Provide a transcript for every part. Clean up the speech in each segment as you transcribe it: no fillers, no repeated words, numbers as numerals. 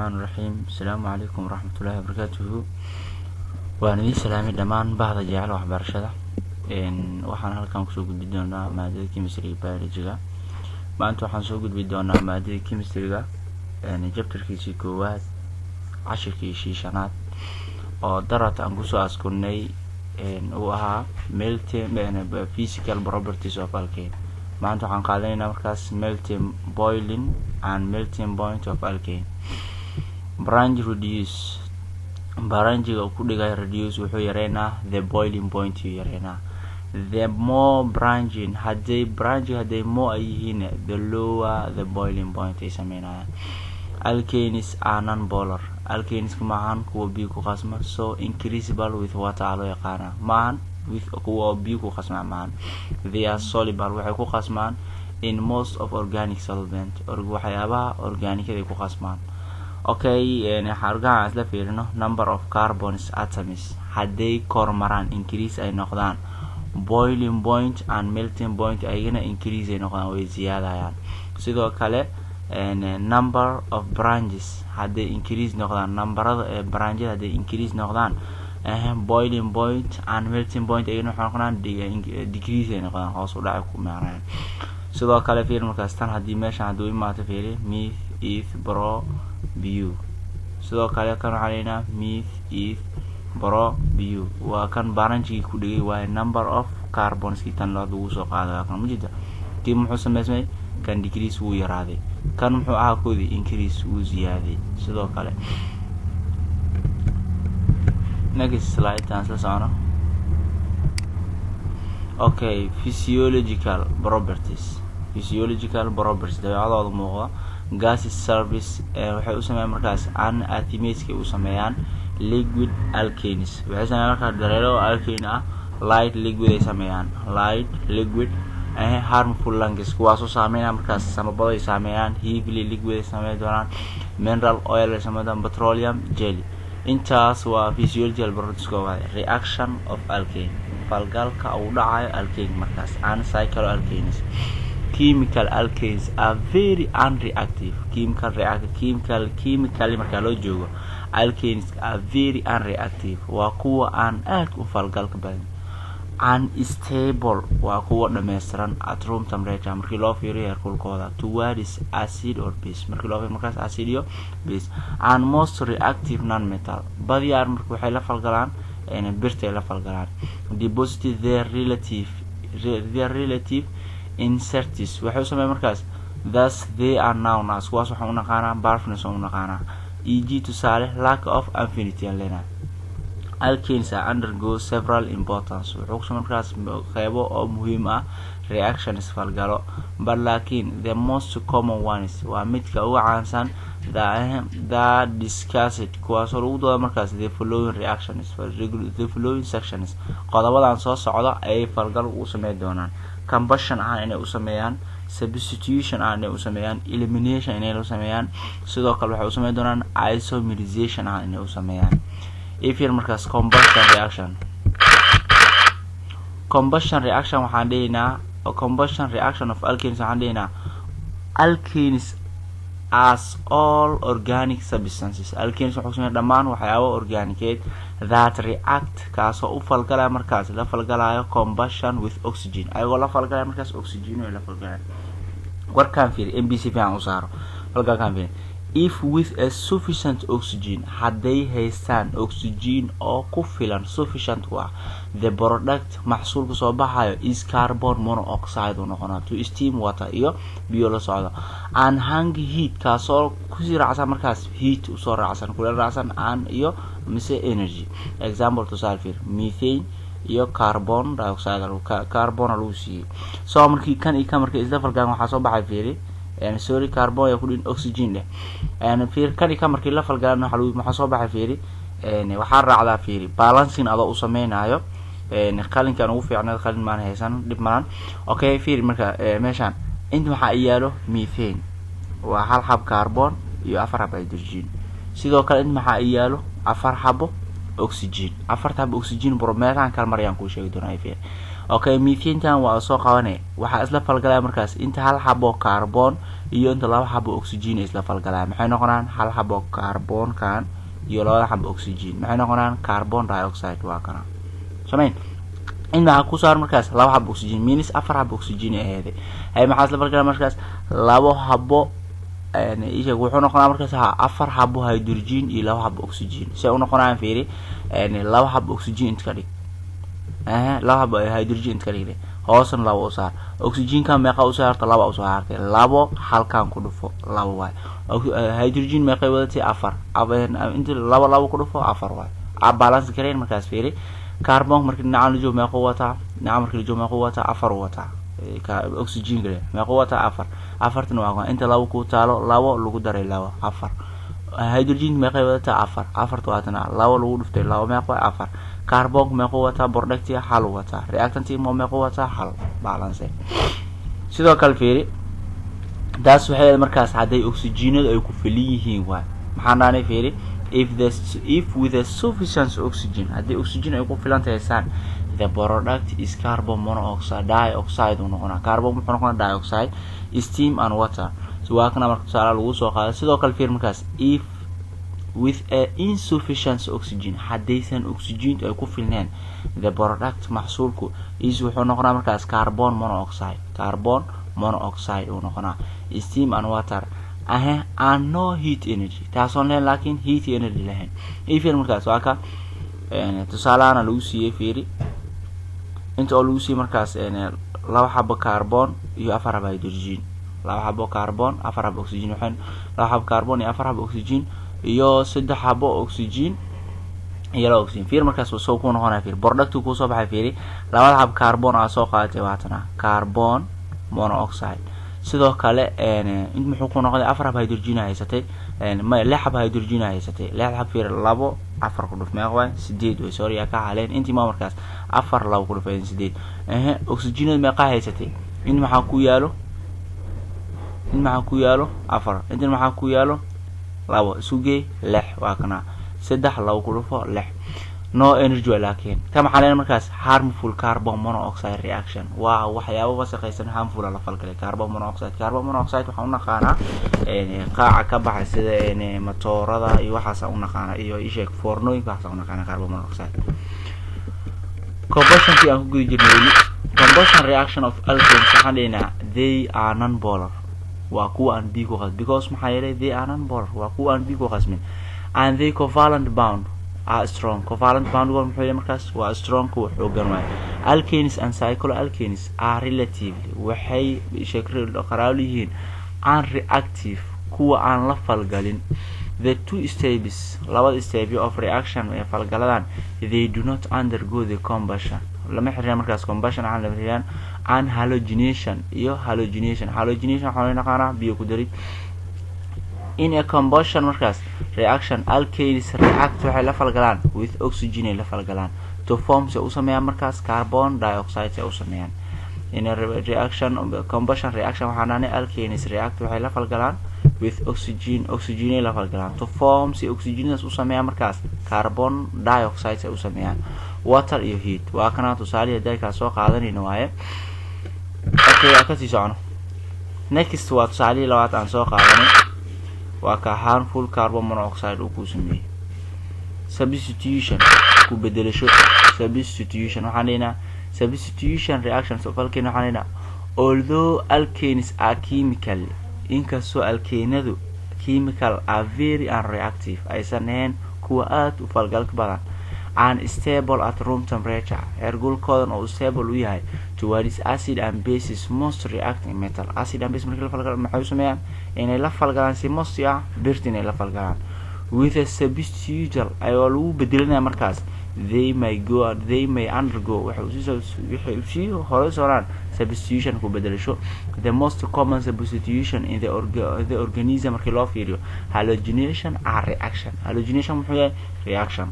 الرحمن الرحيم. السلام عليكم ورحمة الله وبركاته. وأنا دي سلامي دمان بعض جعل وحبرشة waxaan halkan kusoo gudbi doonaa maadada chemistry biology-ga. maanta waxaan soo gudbi doonaa maadada chemistry-ga chapterkiisii koowaad cashirkiisii shanaad oo darata aan kusoo askunay uu ahaa melting physical properties of alkane. maanta waxaan qaadanaynaa markaas melting, boiling and melting point of alkane. branch reduce branchiga uu ku dhigay reduce wuxuu yareynaa the boiling point uu yareynaa. the more branching hadday more ay yihiin the lower the boiling point ay sameynayaan. alkanes are non-polar. alkanes maahan kuwa biyo ku qasma, so increasable with water loo yaqaana. maahan with kuwa biyo ku qasma maahan. they are soluble, waxay ku qasmaan in most of organic solvent waxyaabaha organicada ku qasmaan. okay, xargaha isla fiirino number of carbons atoms hadday kormaraan increase ay noqdaan, boiling point and melting point ayagana increase ay noqdaan, way ziyaadayaan. sidoo kale number of branches hadday increase noqdaan, numberada ee branches hadday increase noqdaan, boiling point and melting point ayagana waxay noqdaan decrease ay noqdaan, hoos u dhac ku maaraan. sidoo kale fiir markaas tan haddii meeshan hadduu imaato fiiri meth, eth, bro, bu. sidoo kale kan waxaa leeyahay meth, eth, bro, bu waa kan branchigi ku dhigay waa number of carbons tan lagu soo qaaday kan mujida kii muxuu sameysmay kan decrease wuu yaraaday, kan muxuu ahaa koodi increase wuu ziyaaday. sidoo kale next slide tan soo okay, physiological properties dabeecadooda muuqda. gases service waxay u sameeyaan markaas anathemates u sameeyaan liquid alkanes, waxay sameeyaan markaa dareero alkane ah. light liquid ay sameeyaan, light liquid harmful lungs kuwaas oo saameynaya markaas samabada ay sameeyaan. heavily liquid ay sameeyaan doonaan, mineral oil ay sameeyaan, petroleum jelly. intaas waa physiological properties kooda. reaction of alkane falgalka uu dhacayo alkane markaas and cycle alkanes. chemical alkanes are very unreactive. chemically marka loo joogo alkanes are very unreactive, waa kuwa aan aad u falgalka badan. unstable waa kuwa dhameystiran at room temperature markii loo fiiriyo heerkulkooda towards acid or base markii loo fiiriyo markaas acid iyo base. and most reactive non-metal badiyaa markii waxay la falgalaan birta la falgalaan. deposit their relative inserts waxay u sameeyaan markaas thus they are known as kuwaas waxaan u naqaanaa barfness oo u naqaanaa. eg tusaale lack of affinity lena. alkanes undergo several importance wuxuu kusoo markaas qaybo oo muhiim ah reactions falgalo, but laakiin the most common ones waa midka ugu caansan that discussed kuwaas oo lagu doodo markaas the following reactions the following sections qodobadan soo socda ay falgal u sameeyaan doonaan. combustion ahaan inay u sameeyaan, substitution ahaan inay u sameeyaan, elimination inay u sameeyaan, sidoo kale waxay u sameeyaan doonaan isomerization ahaan inay u sameeyaan. if you're markaas combustion reaction waxaan dheeynaa combustion reaction of alkanes waxaan dheeynaa alkanes as all organic substances. alkanes wuxuu sameeyaa dhammaan waxyaabo organiceed that react kaasoo u falgalaya markaas la falgalayo combustion with oxygen ayagoo la falgalaya markaas oxygen oo la falgalaya. warkaan fiir MBC fiican u saaro halkaan fiir if with a sufficient oxygen hadday haystaan oxygen oo ku filan sufficient waa the product maxsuulka soo baxayo is carbon monoxide oo noqonaa to steam water iyo biyo la socdo. and hang heat kaasoo ku sii raacsan markaas heat u soo raacsan kula raacsan aan iyo mise energy. example tusaale fiir methane iyo carbon dioxide carbon lagu siiyay. soo markii kan iyo kan markay isla falgaan waxaa soo baxay fiiri sorry carbon ya ku dhin oxygen leh fiir kan iyo kan markii la falgalaan waxa soo baxay fiiri waxaa raacdaa fiiri balancing adoo u sameeynayo qalinkan ugu fiicnaa qalin maan haysan dib maran. okay fiir marka meeshan inta waxa yaalo methane waa hal xab carbon iyo afar xab hydrogen. sidoo kale inta waxa yaalo afar xabo oxygen, afar xabo oxygen brometan kal marayaan ku sheegi doonaa fiir. okay methane tan waa soo qabanay waxa isla falgalaya markaas inta hal xabo carbon iyo inta laba xabo oxygen isla falgalaya maxay noqonaan hal xabo carbon kan iyo laba xabo oxygen maxay noqonaan carbon dioxide waa kana sameyn inta ku saar markaas laba xabo oxygen minus afar xabo oxygen aheed ay maxaa isla falgalaya markaas laba xabo iyagu wuxuu noqonaa markaas afar xabo hydrogen iyo laba xabo oxygen si uu noqonaa fiiri laba xabo oxygen inta ka dhig laba xabo hydrogen inta ka dhig hoosan laba u saar oxygen ka meeqa u saarta laba u saartay laba halkan ku dhufo laba waay hydrogen meeqa wadatay afar inta laba ku dhufo afar waay balance gareyn markaas fiiri carbon markii dhinaca la joogo meeqa wata dhinaca markii la joogo meeqa wata afar wata oxygen gare meeqa wata afar afartan waa inta laba ku taalo laba lagu daray laba afar hydrogen meeqa wata afar afarta waatana laba lagu dhuftay laba meeqa afar carbon meeqa wata product hal wata reactant meeqa wata hal balance sidoo kale fiiri taas waxay markaas haday oxygenada ay ku filan yihiin waa maxaan dhaanay fiiri if with a sufficient oxygen haday oxygen ay ku filan tahay the product is carbon monoxide dioxide uu noqonaa carbon wuxuu noqonaa dioxide steam and water so waa kana marka tusaale lagu soo qaaday sidoo kale fiir markaas if with a insufficient oxygen hadaysan oxygen ay ku filneen the product maxsuulku is wuxuu noqonaa markaas carbon monoxide uu noqonaa steam and water and no heat energy taasoo laakiin heat energy lahayn fiir markaas waa ka tusaalaana lagu siiyay fiiri inta oo lagu siiyay markaas laba xabo carbon iyo afar xabo hydrogen laba xabo carbon afar xabo oxygen waxaan laba xabo carbon iyo afar xabo oxygen iyo saddex xabo oxygen iyo laba oxygen fiir markaas soo ku noqonaa fiir product ku soo baxay fiiri laba xabo carbon aa soo qaadatay waatana carbon monoxide sidoo kale inta muxuu ku noqday afar xabo hydrogen haysatay ma lix xabo hydrogen haysatay lix xabo fiir labo afar ku dhuf meeqa 8 way sorry ka haleen intii ma markaas afar labo ku dhufeen 8 oxygen meeqa haysatay in maxaa ku yaalo afar inta maxaa ku yaalo labo suugay lix waa kana saddex labo ku dhufo lix no energy laakiin kama xaleen markaas harmful carbon monoxide reaction waa waxyaabo wasaqaysan harmful la falgalay carbon monoxide waxa uu naqaana qaaca ka baxay sida matoorada iyo waxaas uu naqaana iyo isheeg foornooyinka waxaas uu naqaana carbon monoxide combustion reaction of alkanes waxaana they are non-polar waa kuwa aan biyo qas because maxay yeelay they are non-polar waa kuwa aan biyo qasmin and they covalent bond are strong covalent bond wuxuu markaas waa strong ku xoogan waay alkanes and cycloalkanes are relatively waxay shakil qaraal yihiin unreactive kuwa aan la falgalin the two stages labada stage of reaction ee falgaladan they do not undergo the combustion lama xiriiraan markaas combustion aan la xiriiraan and halogenation waxaa naqaana biyo ku darid in a combustion markaas reaction alkanes react waxay la falgalaan with oxygen la falgalaan to form se u sameeyaan markaas carbon dioxide se u sameeyaan in a reaction combustion reaction waxaana alkanes react waxay la falgalaan with oxygen la falgalaan to form se oxygenas u sameeyaan markaas carbon dioxide se u sameeyaan water iyo heat waa kana tusaale dadka soo qaadanayna waaye okay ka sii socono next waa tusaale labaad aan soo qaadanay waa ka harmful carbon monoxide uu ku sameeyay substitution ku bedelasho substitution reactions of alkane waxaana although alkanes are chemical inkastoo alkanadu chemical are very unreactive aysan ahayn kuwa aad u falgalka badan and stable at room temperature heerkulkoodan oo stable u yahay towards acid and bases most reacting metal acid and base markii la falgalo maxay sameeyaan inay la falgalaan si most birta inay la falgalaan with a substitution ayuu lagu bedelinaya markaas they may undergo wixii hore sooraan substitution ku bedelasho the most common substitution in the organism markii loo fiiriyo halogenation and reaction muxuu yahay reaction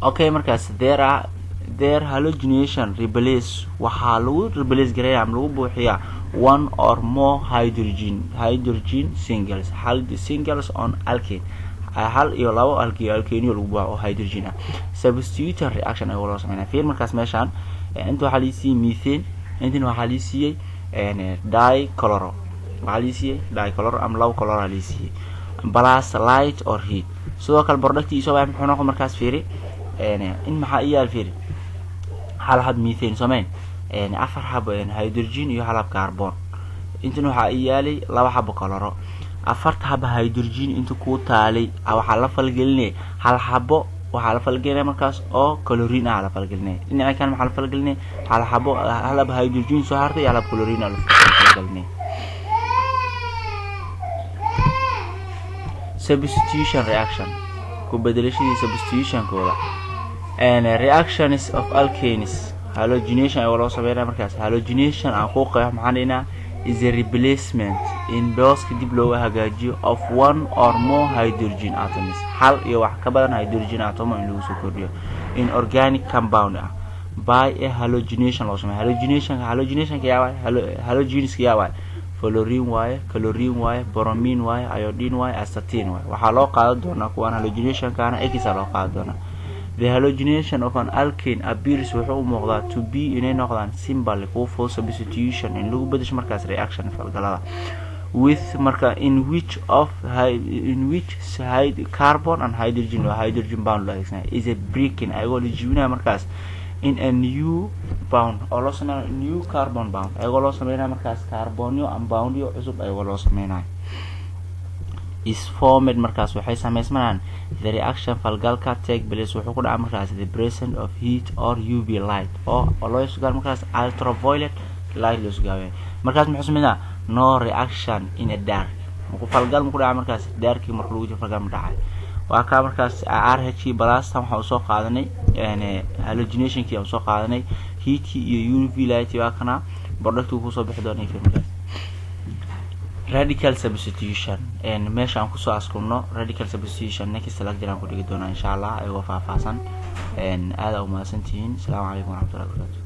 okay markaas their halogenation replace waxa lagu replace gareeyaa lagu buuxiyaa one or more hydrogen singles on alkane hal iyo labo alkeniyo lagu buuxo oo hydrogen ah substitution reaction ay loo sameeyaa fiir markaas meeshan inta waxa la siiyay methane inta waxa la siiyay dichloro waxa la siiyay dichloro am labo chloro la siiyay plus light or heat sidoo kale productiisa waa muxuu noqon markaas fiiri in maxaa iyaal fiiri hal hab methane sameyn afar hab hydrogen iyo hal hab carbon inta waxa iyaalay laba hab chloro afarta hab hydrogen inta ku taalay waxa la falgelinay hal habo waxa la falgelinay markaas oo chlorine la falgelinay in ay kan waxa la falgelinay hal habo hal hab hydrogen soo hartay hal hab chlorine la falgelinay substitution reaction ku bedelashadii substitution kooda and reactions of alkanes halogenation ay loo sameeyaa markaas halogenation aan ku qeex maxaanina is a replacement in booska dib loo hagaajiyo of one or more hydrogen atoms hal iyo wax ka badan hydrogen atom in lagu soo kordhiyo in organic compound by a halogenation loo sameeyo halogenation ka yaabay halogens ka yaabay fluorine waaye chlorine waaye bromine waaye iodine waaye astatine waaye waxa loo qaadan doonaa kuwan halogenation kaana x loo qaadan doonaa the halogenation of an alkane appears wuxuu muuqdaa to be inay noqdaan symbolic for substitution in lagu bedesho markaas reaction falgalada with marka in which side carbon and hydrogen bond is a breaking ayagoo la jibinaa markaas in a new bond oo loo sameeyo new carbon bond ayagoo loo sameeyo markaas carbonio and bondio cusub ayagoo loo sameeyo is formed markaas waxay sameysmaan the reaction falgalka take place wuxuu ku dhacaa markaas the presence of heat or UV light oo loo isgaar markaas ultraviolet light loo isgaar markaas muxuu sameeyaa no reaction in a dark muxuu falgal muxuu dhacaa markaas dark marka lagu jiro falgal ma dhacay waa ka markaas RH plus waxa uu soo qaadanay halogenation kii uu soo qaadanay heat iyo UV light waa kana product uu soo bixi doonaa markaas radical substitution and meesha aan ku soo askumno radical substitution next lecture aan ku dhigi doonaa insha Allah ayagoo faahfaahsan aad u mahadsantihiin. Assalaamu calaykum warahmatullahi wabarakatuh.